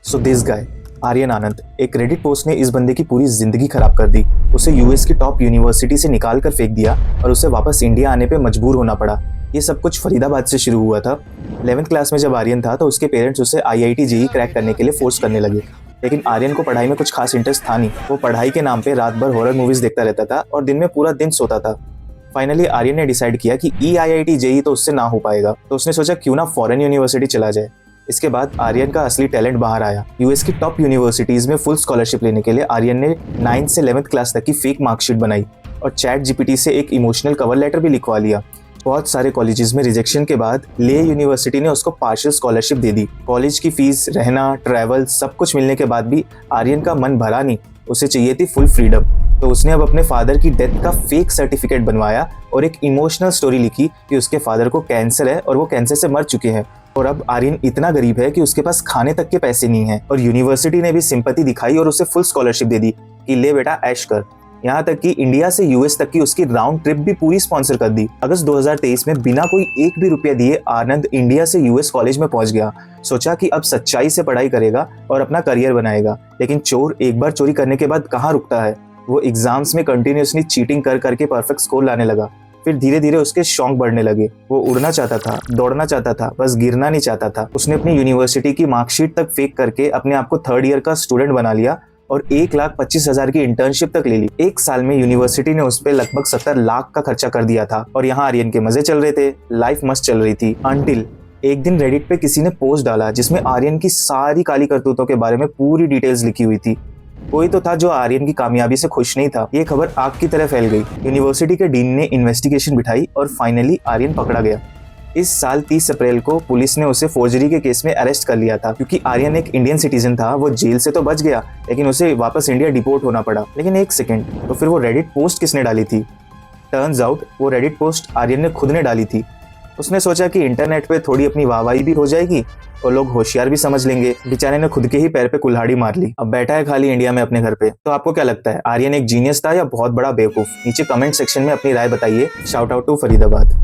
So this guy Aryan आनंद, एक Reddit post ने इस बंदे की पूरी जिंदगी खराब कर दी। उसे यूएस की टॉप यूनिवर्सिटी से निकाल कर फेंक दिया और उसे वापस इंडिया आने पे मजबूर होना पड़ा। ये सब कुछ फरीदाबाद से शुरू हुआ था। 11th क्लास में जब आर्यन था तो उसके पेरेंट्स उसे आईआईटी जेईई क्रैक करने के लिए फोर्स करने लगे, लेकिन आर्यन को पढ़ाई में कुछ खास इंटरेस्ट था नहीं। वो पढ़ाई के नाम पे रात भर हॉरर मूवीज देखता रहता था और दिन में पूरा दिन सोता था। फाइनली आर्यन ने डिसाइड किया कि ईआईआईटी जेईई तो उससे ना हो पाएगा, तो उसने सोचा क्यों ना फॉरेन यूनिवर्सिटी चला जाए। इसके बाद आर्यन का असली टैलेंट बाहर आया। यूएस की टॉप यूनिवर्सिटीज में फुल स्कॉलरशिप लेने के लिए आर्यन ने 9th से 11th क्लास तक की फेक मार्कशीट बनाई और चैट जीपीटी से एक इमोशनल कवर लेटर भी लिखवा लिया। बहुत सारे कॉलेजेस में रिजेक्शन के बाद ले यूनिवर्सिटी ने उसको पार्शियल स्कॉलरशिप दे दी। कॉलेज की फीस, रहना, ट्रैवल सब कुछ मिलने के बाद भी आर्यन का मन भरा नहीं। उसे चाहिए थी फुल फ्रीडम। तो उसने अब अपने फादर की डेथ का फेक सर्टिफिकेट बनवाया और एक इमोशनल स्टोरी लिखी कि उसके फादर को कैंसर है और वो कैंसर से मर चुके हैं। और अब आर्यन इतना गरीब है कि उसके पास खाने तक के पैसे नहीं है, और यूनिवर्सिटी ने भी सिंपैथी दिखाई और उसे फुल स्कॉलरशिप दे दी कि ले बेटा ऐश कर। यहाँ तक कि इंडिया से यूएस तक की उसकी राउंड ट्रिप भी पूरी स्पॉन्सर कर दी। अगस्त 2023 में बिना कोई एक भी रुपया दिए आनंद इंडिया से यूएस कॉलेज में पहुंच गया। सोचा कि अब सच्चाई से पढ़ाई करेगा और अपना करियर बनाएगा। लेकिन चोर एक बार चोरी करने के बाद कहाँ रुकता है। वो एग्जाम्स में कंटिन्यूअसली चीटिंग कर करके परफेक्ट स्कोर लाने लगा। फिर धीरे धीरे उसके शौक बढ़ने लगे। वो उड़ना चाहता था, दौड़ना चाहता था, बस गिरना नहीं चाहता था। उसने अपनी यूनिवर्सिटी की मार्कशीट तक फेक करके अपने आप को 3rd ईयर का स्टूडेंट बना लिया और 1,25,000 की इंटर्नशिप तक ले ली। एक साल में यूनिवर्सिटी ने उस पर लगभग 70 लाख का खर्चा कर दिया था और यहाँ आर्यन के मजे चल रहे थे, लाइफ मस्त चल रही थी। अंटिल एक दिन रेडिट पे किसी ने पोस्ट डाला जिसमें आर्यन की सारी काली करतूतों के बारे में पूरी डिटेल्स लिखी हुई थी। कोई तो था जो आर्यन की कामयाबी से खुश नहीं था। ये खबर आग की तरह फैल गई। यूनिवर्सिटी के डीन ने इन्वेस्टिगेशन बिठाई और फाइनली आर्यन पकड़ा गया। इस साल 30 अप्रैल को पुलिस ने उसे फोर्जरी के केस में अरेस्ट कर लिया था। क्योंकि आर्यन एक इंडियन सिटीजन था, वो जेल से तो बच गया, लेकिन उसे वापस इंडिया डिपोर्ट होना पड़ा। लेकिन एक सेकंड, तो फिर वो रेडिट पोस्ट किसने डाली थी? टर्न्स आउट वो रेडिट पोस्ट आर्यन ने खुद ने डाली थी। उसने सोचा कि इंटरनेट पे थोड़ी अपनी वाहवाही भी हो जाएगी और लोग होशियार भी समझ लेंगे। बेचारे ने खुद के ही पैर पे कुल्हाड़ी मार ली। अब बैठा है खाली इंडिया में अपने घर पे। तो आपको क्या लगता है, आर्यन एक जीनियस था या बहुत बड़ा बेवकूफ? नीचे कमेंट सेक्शन में अपनी राय बताइए। Shout out to Faridabad.